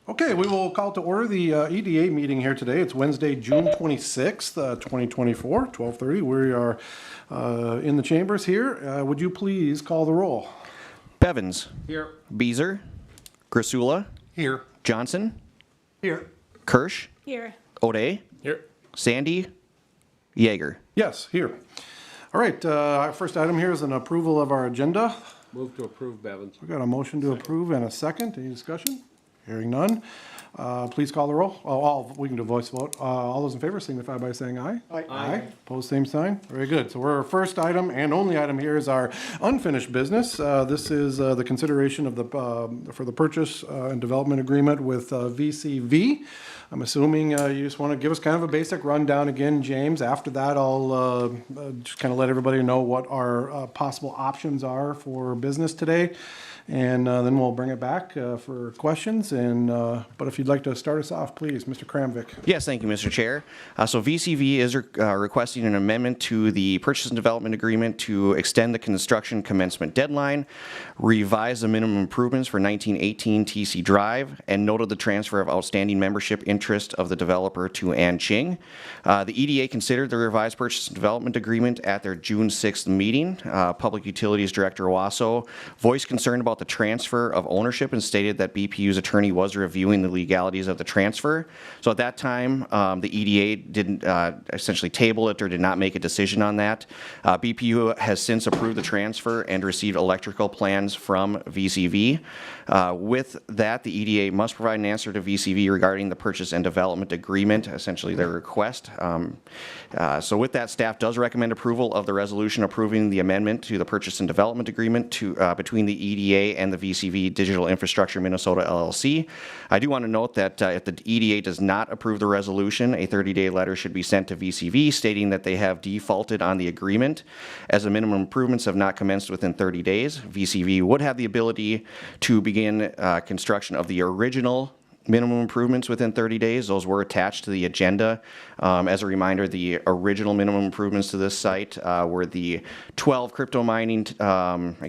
Okay, we will call to order the EDA meeting here today. It's Wednesday, June 26th, 2024, 12:30. We are in the chambers here. Would you please call the roll? Bevins. Here. Beezer. Grisula. Here. Johnson. Here. Kirsch. Here. O'Day. Here. Sandy. Yeager. Yes, here. All right, our first item here is an approval of our agenda. Move to approve, Bevins. We've got a motion to approve and a second. Any discussion? Hearing none. Please call the roll. We can do a voice vote. All those in favor signify by saying aye. Aye. Aye. Opposed, same sign. Very good. So our first item and only item here is our unfinished business. This is the consideration of for the purchase and development agreement with VCV. I'm assuming you just want to give us kind of a basic rundown again, James. After that, I'll just kind of let everybody know what our possible options are for business today. And then we'll bring it back for questions. But if you'd like to start us off, please, Mr. Kramvik. Yes, thank you, Mr. Chair. So VCV is requesting an amendment to the purchase and development agreement to extend the construction commencement deadline, revise the minimum improvements for 1918 TC Drive, and noted the transfer of outstanding membership interest of the developer to Ann Ching. The EDA considered the revised purchase and development agreement at their June 6th meeting. Public Utilities Director Wasso voiced concern about the transfer of ownership and stated that BPU's attorney was reviewing the legalities of the transfer. So at that time, the EDA didn't essentially table it or did not make a decision on that. BPU has since approved the transfer and received electrical plans from VCV. With that, the EDA must provide an answer to VCV regarding the purchase and development agreement, essentially their request. So with that, staff does recommend approval of the resolution approving the amendment to the purchase and development agreement between the EDA and the VCV Digital Infrastructure Minnesota LLC. I do want to note that if the EDA does not approve the resolution, a 30-day letter should be sent to VCV stating that they have defaulted on the agreement as the minimum improvements have not commenced within 30 days. VCV would have the ability to begin construction of the original minimum improvements within 30 days. Those were attached to the agenda. As a reminder, the original minimum improvements to this site were the 12 crypto mining,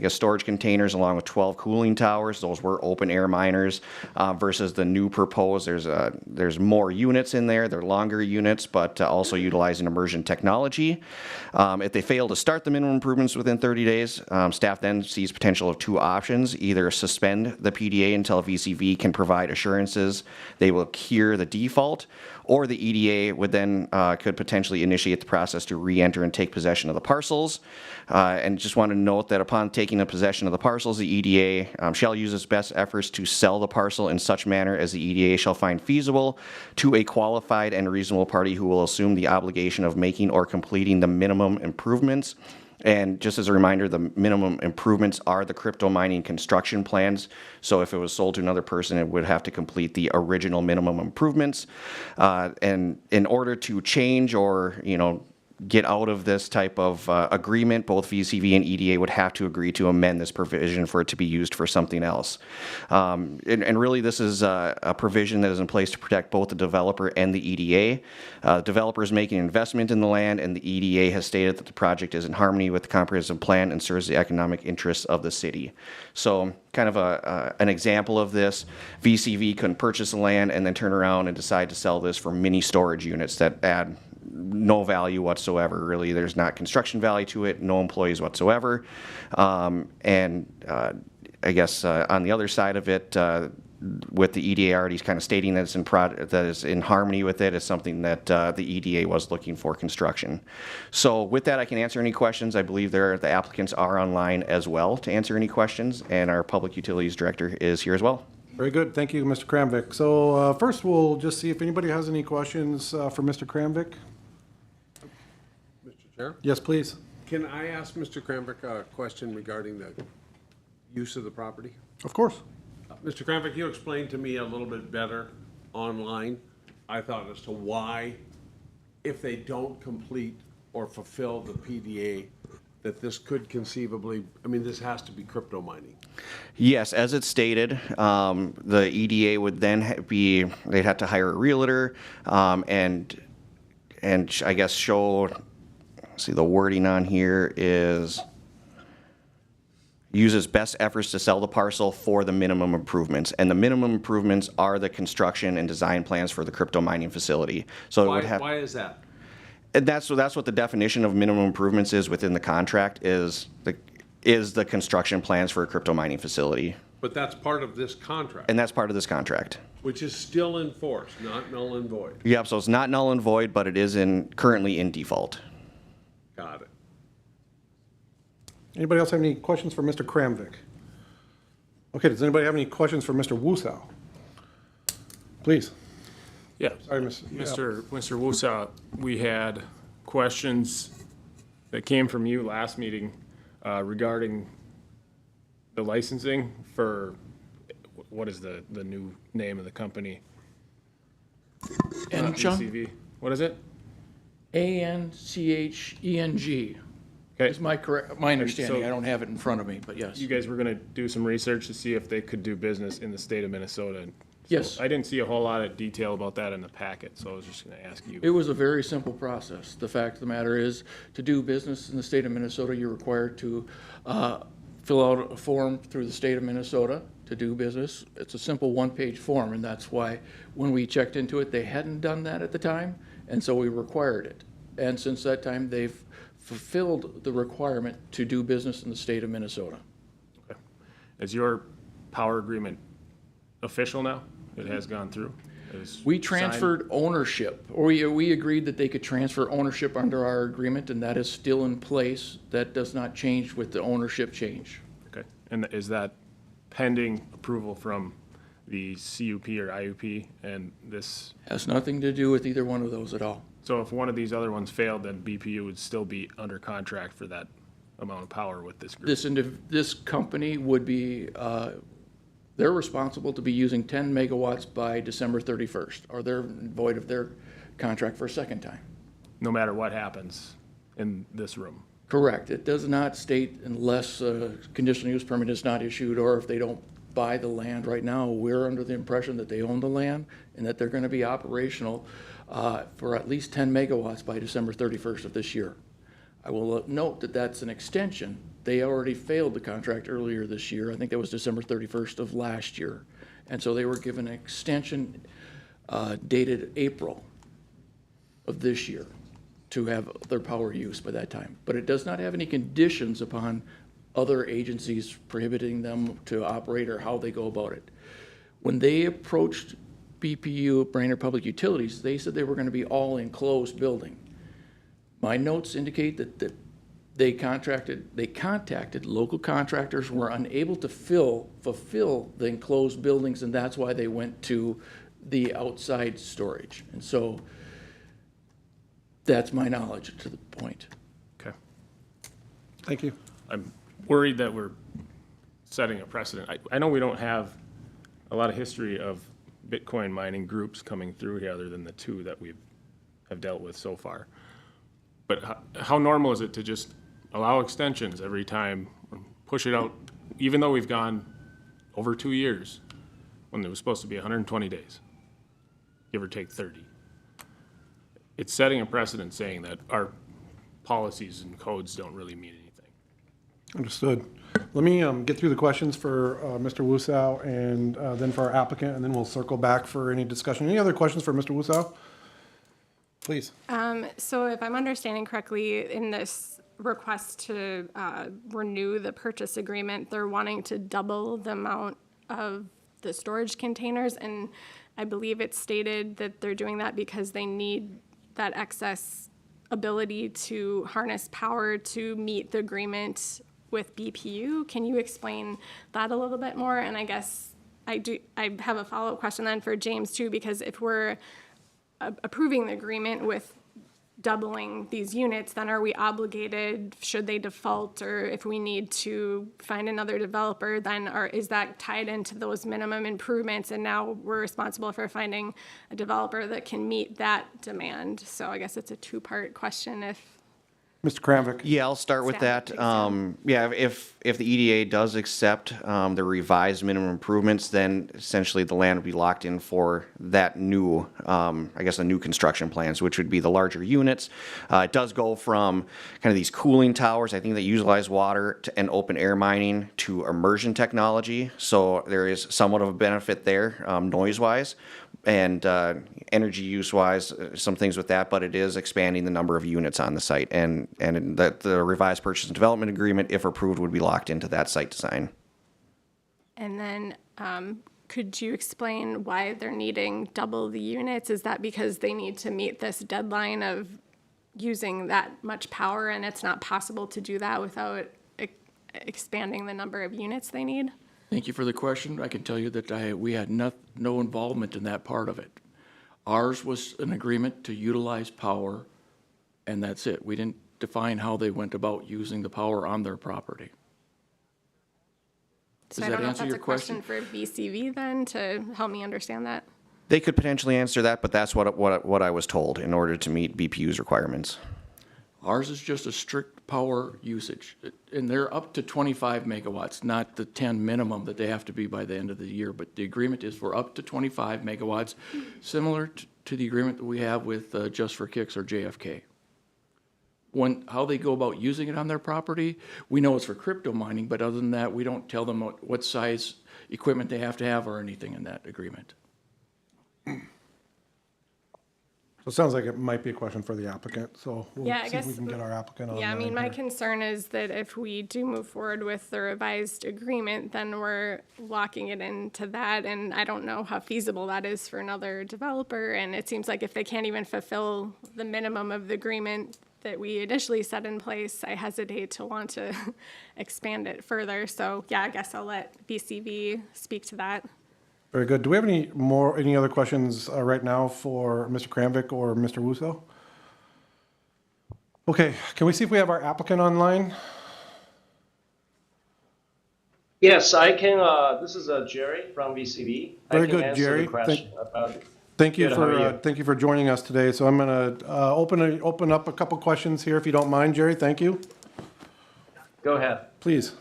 storage containers along with 12 cooling towers. Those were open air miners versus the new proposed. There's more units in there. They're longer units, but also utilizing immersion technology. If they fail to start the minimum improvements within 30 days, staff then sees potential of two options: either suspend the PDA until VCV can provide assurances they will cure the default, or the EDA would then could potentially initiate the process to re-enter and take possession of the parcels. And just want to note that upon taking a possession of the parcels, the EDA shall use its best efforts to sell the parcel in such manner as the EDA shall find feasible to a qualified and reasonable party who will assume the obligation of making or completing the minimum improvements. And just as a reminder, the minimum improvements are the crypto mining construction plans. So if it was sold to another person, it would have to complete the original minimum improvements. And in order to change or, get out of this type of agreement, both VCV and EDA would have to agree to amend this provision for it to be used for something else. And really, this is a provision that is in place to protect both the developer and the EDA. The developer is making an investment in the land, and the EDA has stated that the project is in harmony with the comprehensive plan and serves the economic interests of the city. So kind of an example of this, VCV couldn't purchase the land and then turn around and decide to sell this for mini storage units that add no value whatsoever. Really, there's not construction value to it, no employees whatsoever. I guess on the other side of it, with the EDA already kind of stating that it's in harmony with it, is something that the EDA was looking for construction. So with that, I can answer any questions. I believe the applicants are online as well to answer any questions, and our Public Utilities Director is here as well. Very good. Thank you, Mr. Kramvik. So first, we'll just see if anybody has any questions for Mr. Kramvik. Mr. Chair? Yes, please. Can I ask Mr. Kramvik a question regarding the use of the property? Of course. Mr. Kramvik, you explained to me a little bit better online, I thought, as to why, if they don't complete or fulfill the PDA, that this could conceivably, this has to be crypto mining. Yes, as it's stated, the EDA would then they'd have to hire a realtor and I guess show, see the wording on here is, use its best efforts to sell the parcel for the minimum improvements. And the minimum improvements are the construction and design plans for the crypto mining facility. So it would have. Why is that? And that's what the definition of minimum improvements is within the contract is the construction plans for a crypto mining facility. But that's part of this contract, And that's part of this contract. which is still in force, not null and void. Yep, so it's not null and void, but it is currently in default. Got it. Anybody else have any questions for Mr. Kramvik? Okay, does anybody have any questions for Mr. Wusow? Please. Yeah, Sorry, Mr. Mr. Wusa, we had questions that came from you last meeting regarding the licensing for, what is the new name of the company? Anchung? VCV. What is it? ANCHENG Okay, is my understanding. so- I don't have it in front of me, but yes. you guys were gonna do some research to see if they could do business in the state of Minnesota. So Yes. I didn't see a whole lot of detail about that in the packet, so I was just gonna ask you. It was a very simple process. The fact of the matter is, to do business in the state of Minnesota, you're required to fill out a form through the state of Minnesota to do business. It's a simple one-page form, and that's why when we checked into it, they hadn't done that at the time, and so we required it. And since that time, they've fulfilled the requirement to do business in the state of Minnesota. Okay. Is your power agreement official now? It has gone through? It was We signed? transferred ownership, or we agreed that they could transfer ownership under our agreement, and that is still in place. That does not change with the ownership change. Okay, and is that pending approval from the CUP or IUP and this? Has nothing to do with either one of those at all. So if one of these other ones failed, then BPU would still be under contract for that amount of power with this group? This company would be, they're responsible to be using 10 megawatts by December 31st, or they're void of their contract for a second time. No matter what happens in this room? Correct. It does not state unless a conditional use permit is not issued, or if they don't buy the land right now. We're under the impression that they own the land and that they're going to be operational for at least 10 megawatts by December 31st of this year. I will note that that's an extension. They already failed the contract earlier this year. I think that was December 31st of last year. And so they were given an extension dated April of this year to have their power use by that time. But it does not have any conditions upon other agencies prohibiting them to operate or how they go about it. When they approached BPU, Brainerd Public Utilities, they said they were going to be all enclosed building. My notes indicate that they contacted local contractors, were unable to fulfill the enclosed buildings, and that's why they went to the outside storage. And so that's my knowledge to the point. Okay. Thank you. I'm worried that we're setting a precedent. I know we don't have a lot of history of Bitcoin mining groups coming through here other than the two that we have dealt with so far. But how normal is it to just allow extensions every time, push it out, even though we've gone over 2 years when it was supposed to be 120 days, give or take 30? It's setting a precedent saying that our policies and codes don't really mean anything. Understood. Let me get through the questions for Mr. Wusow and then for our applicant, and then we'll circle back for any discussion. Any other questions for Mr. Wusow? Please. So if I'm understanding correctly, in this request to renew the purchase agreement, they're wanting to double the amount of the storage containers, and I believe it's stated that they're doing that because they need that excess ability to harness power to meet the agreement with BPU. Can you explain that a little bit more? And I guess I have a follow-up question then for James too, because if we're approving the agreement with doubling these units, then are we obligated, should they default, or if we need to find another developer, then is that tied into those minimum improvements, and now we're responsible for finding a developer that can meet that demand? So I guess it's a two-part question if Mr. Kramvik? Yeah, I'll start with Staff, that. please, yeah. Yeah, if the EDA does accept the revised minimum improvements, then essentially the land would be locked in for that new, I guess, the new construction plans, which would be the larger units. It does go from kind of these cooling towers, I think, that utilize water and open air mining to immersion technology. So there is somewhat of a benefit there, noise-wise. And energy use-wise, some things with that, but it is expanding the number of units on the site, and that the revised purchase and development agreement, if approved, would be locked into that site design. And then, could you explain why they're needing double the units? Is that because they need to meet this deadline of using that much power, and it's not possible to do that without expanding the number of units they need? Thank you for the question. I can tell you that we had no involvement in that part of it. Ours was an agreement to utilize power, and that's it. We didn't define how they went about using the power on their property. So Does I that don't know if answer that's your a question question? for VCV then, to help me understand that. They could potentially answer that, but that's what I was told in order to meet BPU's requirements. Ours is just a strict power usage, and they're up to 25 megawatts, not the 10 minimum that they have to be by the end of the year. But the agreement is for up to 25 megawatts, similar to the agreement that we have with Just for Kicks or JFK. How they go about using it on their property, we know it's for crypto mining, but other than that, we don't tell them what size equipment they have to have or anything in that agreement. So it sounds like it might be a question for the applicant, so Yeah, I we'll see if we guess- can get our applicant on. Yeah, I mean, my here. concern is that if we do move forward with the revised agreement, then we're locking it into that, and I don't know how feasible that is for another developer, and it seems like if they can't even fulfill the minimum of the agreement that we initially set in place, I hesitate to want to expand it further. So, yeah, I guess I'll let BCV speak to that. Very good. Do we have any other questions right now for Mr. Kramvik or Mr. Wusso? Okay, can we see if we have our applicant online? Yes, I can. This is Jerry from VCV. Very I can good, answer Jerry. the question about. Thank you Good, how are you? thank you for joining us today. So I'm going to open up a couple questions here, if you don't mind, Jerry. Thank you. Go ahead. Please.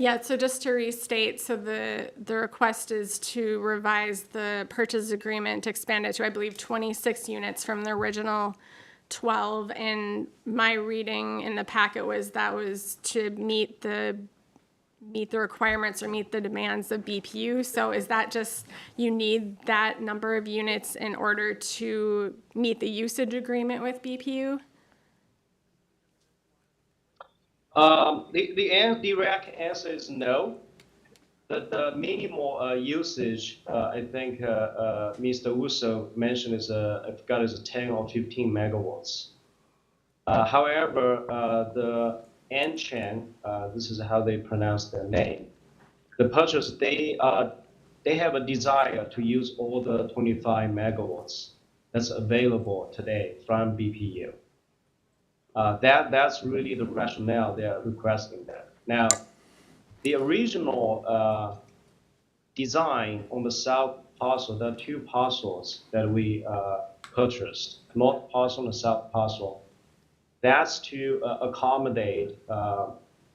Yeah, so just to restate, so the request is to revise the purchase agreement to expand it to, I believe, 26 units from the original 12. And my reading in the packet was that was to meet the requirements or meet the demands of BPU. So is that just, you need that number of units in order to meet the usage agreement with BPU? The direct answer is no. The minimal usage, I think Mr. Uso mentioned I forgot is 10 or 15 megawatts. However, the Anchan, this is how they pronounce their name. The purchase, they have a desire to use all the 25 megawatts that's available today from BPU. That's really the rationale they're requesting that. Now, the original design on the south parcel, there are two parcels that we purchased, north parcel and south parcel. That's to accommodate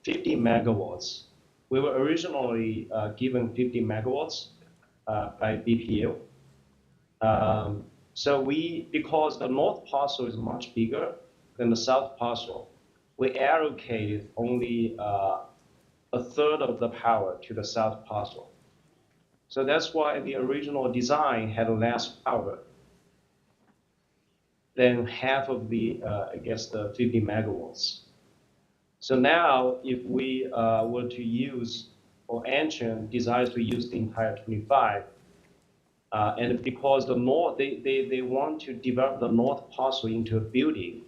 50 megawatts. We were originally given 50 megawatts by BPU. So because the north parcel is much bigger than the south parcel, we allocated only a third of the power to the south parcel. So that's why the original design had less power than half of the, I guess, the 50 megawatts. So now, if we were to use, or Anchan desires to use the entire 25, and because the north, they want to develop the north parcel into a building,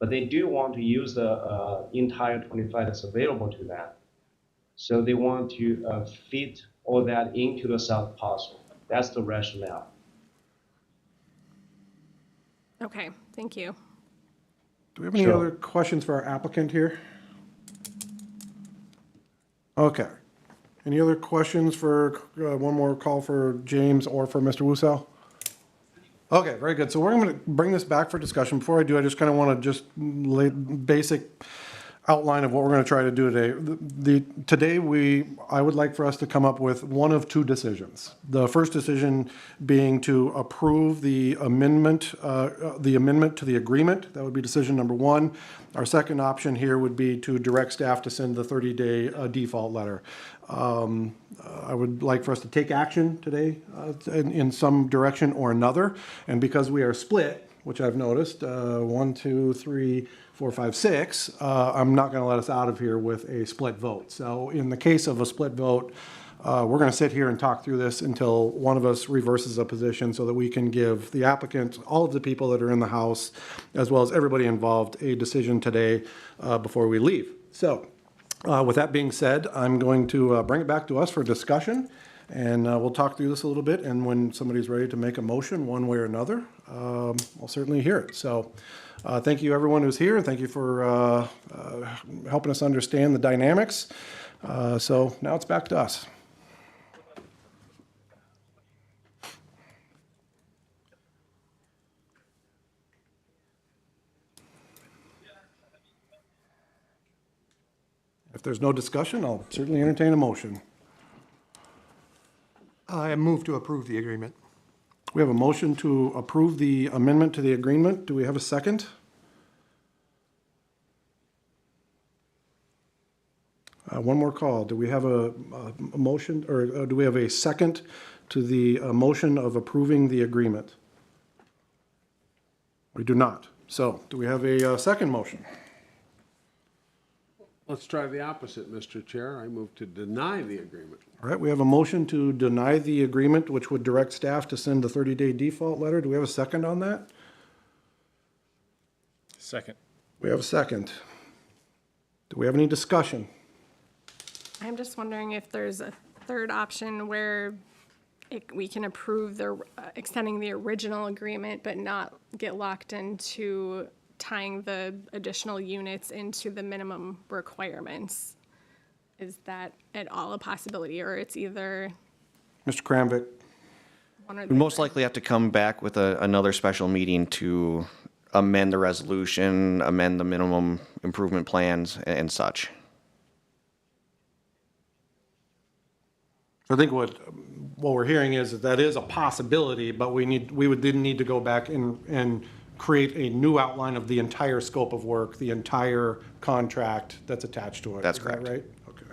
but they do want to use the entire 25 that's available to them. So they want to fit all that into the south parcel. That's the rationale. Okay, thank you. Do we have any Sure. other questions for our applicant here? Okay. Any other questions for one more call for James or for Mr. Wusso? Okay, very good. So we're going to bring this back for discussion. Before I do, I just kind of want to just lay basic outline of what we're going to try to do today. Today, I would like for us to come up with one of two decisions. The first decision being to approve the amendment to the agreement. That would be decision number one. Our second option here would be to direct staff to send the 30-day default letter. I would like for us to take action today in some direction or another. And because we are split, which I've noticed, 1, 2, 3, 4, 5, 6, I'm not going to let us out of here with a split vote. So in the case of a split vote, we're going to sit here and talk through this until one of us reverses a position so that we can give the applicant, all of the people that are in the house, as well as everybody involved, a decision today before we leave. So with that being said, I'm going to bring it back to us for discussion, and we'll talk through this a little bit, and when somebody's ready to make a motion one way or another, I'll certainly hear it. So thank you everyone who's here, and thank you for helping us understand the dynamics. So now it's back to us. If there's no discussion, I'll certainly entertain a motion. I move to approve the agreement. We have a motion to approve the amendment to the agreement. Do we have a second? One more call. Do we have a motion, or do we have a second to the motion of approving the agreement? We do not. So, do we have a second motion? Let's try the opposite, Mr. Chair. I move to deny the agreement. All right, we have a motion to deny the agreement, which would direct staff to send the 30-day default letter. Do we have a second on that? Second. We have a second. Do we have any discussion? I'm just wondering if there's a third option where we can approve the extending the original agreement, but not get locked into tying the additional units into the minimum requirements. Is that at all a possibility, or it's either Mr. Kramvik? one or the We'd most other? likely have to come back with another special meeting to amend the resolution, amend the minimum improvement plans and such. I think what we're hearing is that is a possibility, but we would then need to go back and create a new outline of the entire scope of work, the entire contract that's attached to it. That's Is that correct. right? Okay.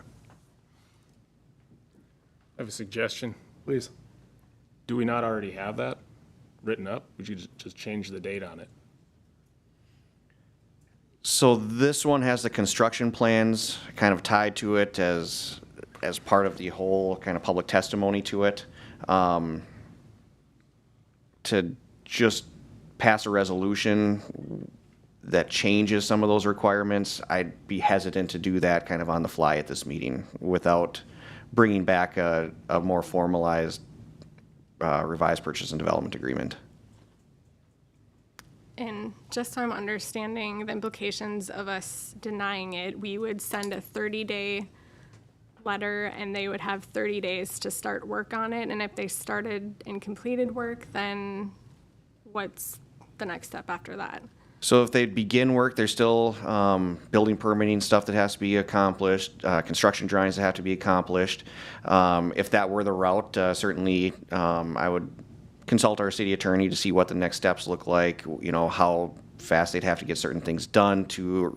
I have a suggestion. Please. Do we not already have that written up? Would you just change the date on it? So this one has the construction plans kind of tied to it as part of the whole kind of public testimony to it. To just pass a resolution that changes some of those requirements, I'd be hesitant to do that kind of on the fly at this meeting without bringing back a more formalized revised purchase and development agreement. And just so I'm understanding the implications of us denying it, we would send a 30-day letter and they would have 30 days to start work on it. And if they started and completed work, then what's the next step after that? So if they begin work, there's still building permitting stuff that has to be accomplished, construction drawings that have to be accomplished. If that were the route, certainly I would consult our city attorney to see what the next steps look like, you know, how fast they'd have to get certain things done to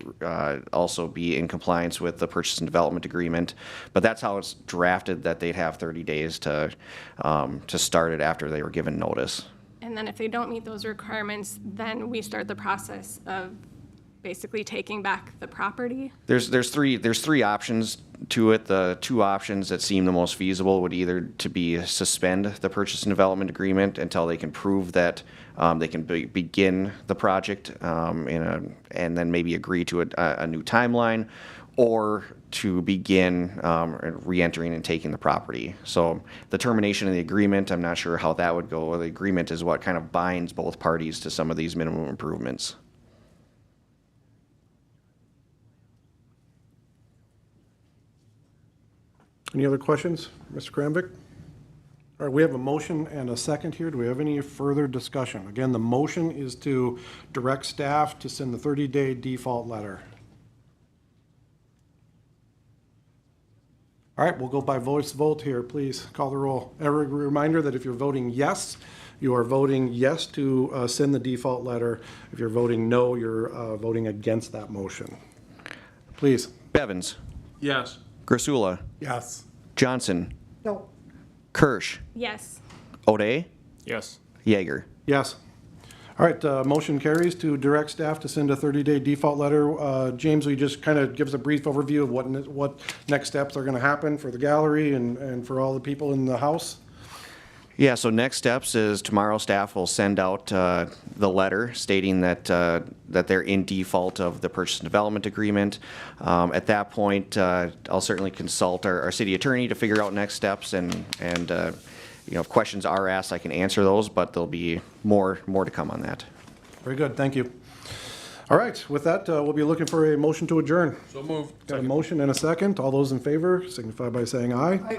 also be in compliance with the purchase and development agreement. But that's how it's drafted, that they'd have 30 days to start it after they were given notice. And then if they don't meet those requirements, then we start the process of basically taking back the property. There's three options to it. The two options that seem the most feasible would either to be suspend the purchase and development agreement until they can prove that they can begin the project and then maybe agree to a new timeline, or to begin re-entering and taking the property. So the termination of the agreement, I'm not sure how that would go. The agreement is what kind of binds both parties to some of these minimum improvements. Any other questions, Mr. Kramvik? All right, we have a motion and a second here. Do we have any further discussion? Again, the motion is to direct staff to send the 30-day default letter. All right, we'll go by voice vote here. Please call the roll. Every reminder that if you're voting yes, you are voting yes to send the default letter. If you're voting no, you're voting against that motion. Please. Bevins, Yes. Grasula, Yes. Johnson, No. Kirsch, Yes. O'Day, Yes. Yeager. Yes. All right, motion carries to direct staff to send a 30-day default letter. James, will you just kind of give us a brief overview of what next steps are going to happen for the gallery and for all the people in the house? Yeah, so next steps is tomorrow staff will send out the letter stating that that they're in default of the purchase and development agreement. At that point, I'll certainly consult our city attorney to figure out next steps and you know, if questions are asked, I can answer those, but there'll be more to come on that. Very good, thank you. All right, with that, we'll be looking for a motion to adjourn. So moved. Got a motion and a second. All those in favor signify by saying aye. Aye.